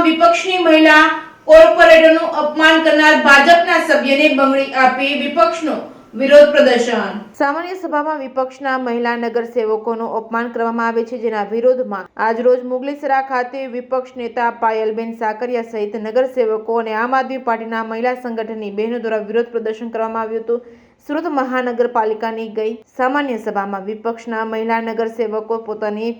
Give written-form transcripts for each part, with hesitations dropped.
વિપક્ષની મહિલા કોર્પોરેટરનું અપમાન કરનાર ભાજપના સભ્યને બંગડી આપી વિપક્ષનો વિરોધ પ્રદર્શન। સામાન્ય સભામાં વિપક્ષના મહિલા નગરસેવકોનું અપમાન કરવામાં આવે છે, જેના વિરોધમાં આજરોજ મુગલીસરા ખાતે વિપક્ષ નેતા પાયલબેન સાકરિયા સહિત નગરસેવકો અને આમ આદમી પાર્ટીના મહિલા સંગઠનની બહેનો દ્વારા વિરોધ પ્રદર્શન કરવામાં આવ્યું હતું। સુરત મહાનગરપાલિકાની ગઈ સામાન્ય સભામાં વિપક્ષના મહિલા નગરસેવકો પોતાની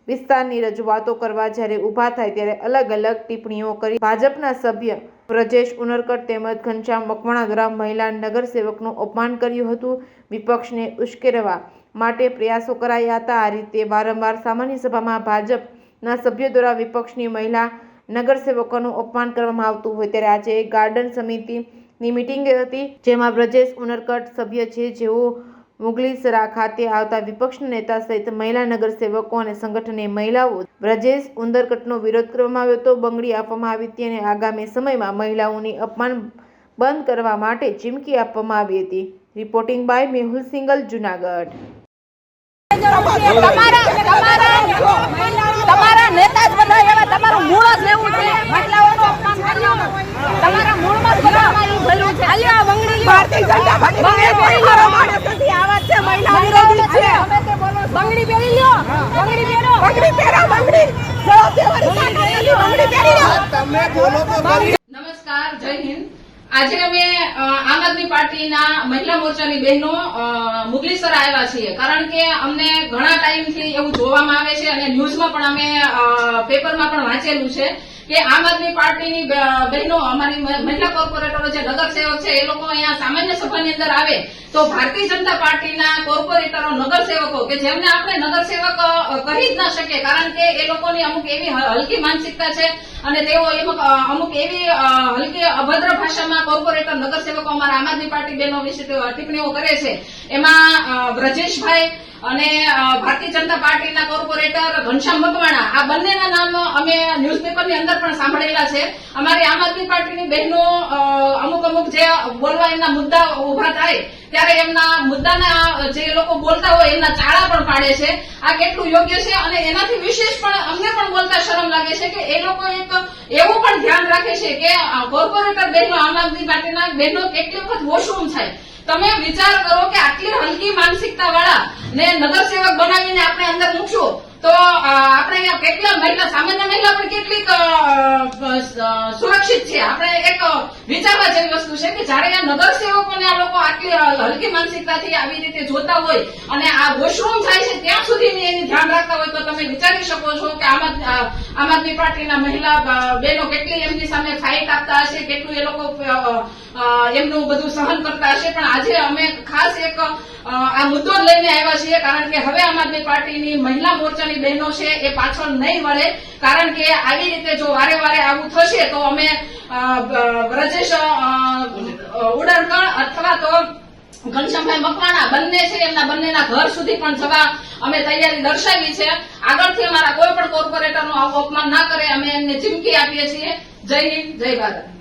વિસ્તારની રજૂઆતો કરવા જ્યારે ઊભા થાય ત્યારે અલગ અલગ ટિપ્પણીઓ કરી ભાજપના સભ્ય બ્રજેશ ઉનરકટ તેમજ ઘનશ્યામ મકવાણા દ્વારા મહિલા નગરસેવકનું અપમાન કર્યું હતું। વિપક્ષને ઉશ્કેરવા માટે પ્રયાસો કરાયા હતા। આ રીતે વારંવાર સામાન્ય સભામાં ભાજપના સભ્યો દ્વારા વિપક્ષની મહિલા નગરસેવકોનું અપમાન કરવામાં આવતું હોય ત્યારે આજે ગાર્ડન સમિતિની મીટિંગ હતી, જેમાં બ્રજેશ ઉનરકટ સભ્ય છે, જેઓ મુગલીસરા ખાતે આવતા વિપક્ષ નેતા સહિત મહિલા નગરસેવકો અને સંગઠનની મહિલાઓ બ્રજેશ ઉનરકટનો વિરોધ કરવામાં આવ્યો હતો। બંગડી આપવામાં આવી હતી અને આગામી સમયમાં મહિલાઓની અપમાન બંધ કરવા માટે ચીમકી આપવામાં આવી હતી। Reporting by Mehul Singal, Junagadh. તમારા નેતા જ બધા એવા, તમારું મૂળ જ લેવું છે, મહિલાઓનું અપમાન કરવાનું તમારા મૂળમાં જ બધું ભરેલું છે। આલ્યો આ બંગડી ભારતીય જનતા પાર્ટી કરવા માટે નથી, આવા છે મહિલા વિરોધી છે। અમે તે બોલો બંગડી પહેરી લ્યો, બંગડી પહેરો, બંગડી પહેરો, બંગડી જવાબદારી સાથે બંગડી પહેરી લ્યો। તમે બોલો તો ખરી। નમસ્કાર, જય હિન્દ। આજે અમે આમ આદમી પાર્ટીના મહિલા મોરચાની બહેનો મુગલીસરા આવ્યા છીએ, કારણ કે અમને ઘણા ટાઈમથી એવું જોવામાં આવે છે અને ન્યૂઝમાં પણ અમે પેપરમાં પણ વાંચેલું છે કે આમ આદમી પાર્ટીની બહેનો, અમારી મહિલા કોર્પોરેટરો જે નગરસેવક છે, એ લોકો અહીંયા સામાન્ય સભાની અંદર આવે તો ભારતીય જનતા પાર્ટીના કોર્પોરેટરો, નગરસેવકો કે જેમને આપણે નગરસેવક કહી જ ના શકીએ, કારણ કે એ લોકોની અમુક એવી હલકી માનસિકતા છે અને તેઓ અમુક એવી હલકી અભદ્ર ભાષામાં કોર્પોરેટર, નગરસેવકો અમારા આમ આદમી પાર્ટી બહેનો વિશે ટિપ્પણીઓ કરે છે। એમાં બ્રજેશભાઈ અને ભારતીય જનતા પાર્ટીના કોર્પોરેટર ઘનશ્યામ મકવાણા, આ બંનેના નામ અમે ન્યૂઝપેપરની અંદર પણ સાંભળેલા છે। અમારી આમ આદમી પાર્ટીની બહેનો અમુક જે બોલવા એમના મુદ્દા ઉભા થાય ત્યારે એમના મુદ્દાના જે લોકો બોલતા હોય એમના ચાળા પણ પાડે છે। આ કેટલું યોગ્ય છે અને એનાથી વિશેષ પણ અમને પણ બોલતા શરમ લાગે છે કે એ લોકો એક એવું પણ ધ્યાન રાખે છે કે કોર્પોરેટર બહેનો, આમ આદમી પાર્ટીના બહેનો કેટલી વખત વોશરૂમ થાય। તમે વિચાર કરો કે આટલી હલકી માનસિકતા વાળા ને નગરસેવક બનાવીને આપણે અંદર મૂકશું તો આપણે અહીંયા કેટલા મહિલા, સામાન્ય મહિલા પણ કેટલીક સુરક્ષિત છે। આપણે એક વિચારવા જેવી વસ્તુ છે કે જયારે આ નગરસેવકોને આ લોકો આટલી હલકી માનસિકતાથી આવી રીતે જોતા હોય અને આ વોશરૂમ થાય છે ત્યાં સુધી એની ધ્યાન રાખતા હોય તો તમે વિચારી શકો છો કે આમ આદમી પાર્ટીના મહિલા બહેનો કેટલી એમની સામે ફાઇટ આપતા હશે, કેટલું એ લોકો એમનું બધું સહન કરતા હશે। પણ આજે અમે ખાસ એક આ મુદ્દો લઈને આવ્યા છીએ, કારણ કે હવે આમ આદમી પાર્ટીની મહિલા મોરચાની બહેનો છે એ પાછળ નહીં વળે, કારણ કે આવી રીતે જો વારે વારે આવું થશે તો અમે બ્રજેશ ઉનરકટ અથવા તો ઘનશ્યામભાઈ મકવાણા બંને છે, એમના બંનેના ઘર સુધી પણ જવા અમે તૈયારી દર્શાવી છે। આગળથી અમારા કોઈ પણ કોર્પોરેટરનું આવું અપમાન ના કરે અમે એમને ચીમકી આપીએ છીએ। જય હિન્દ, જય ભારત।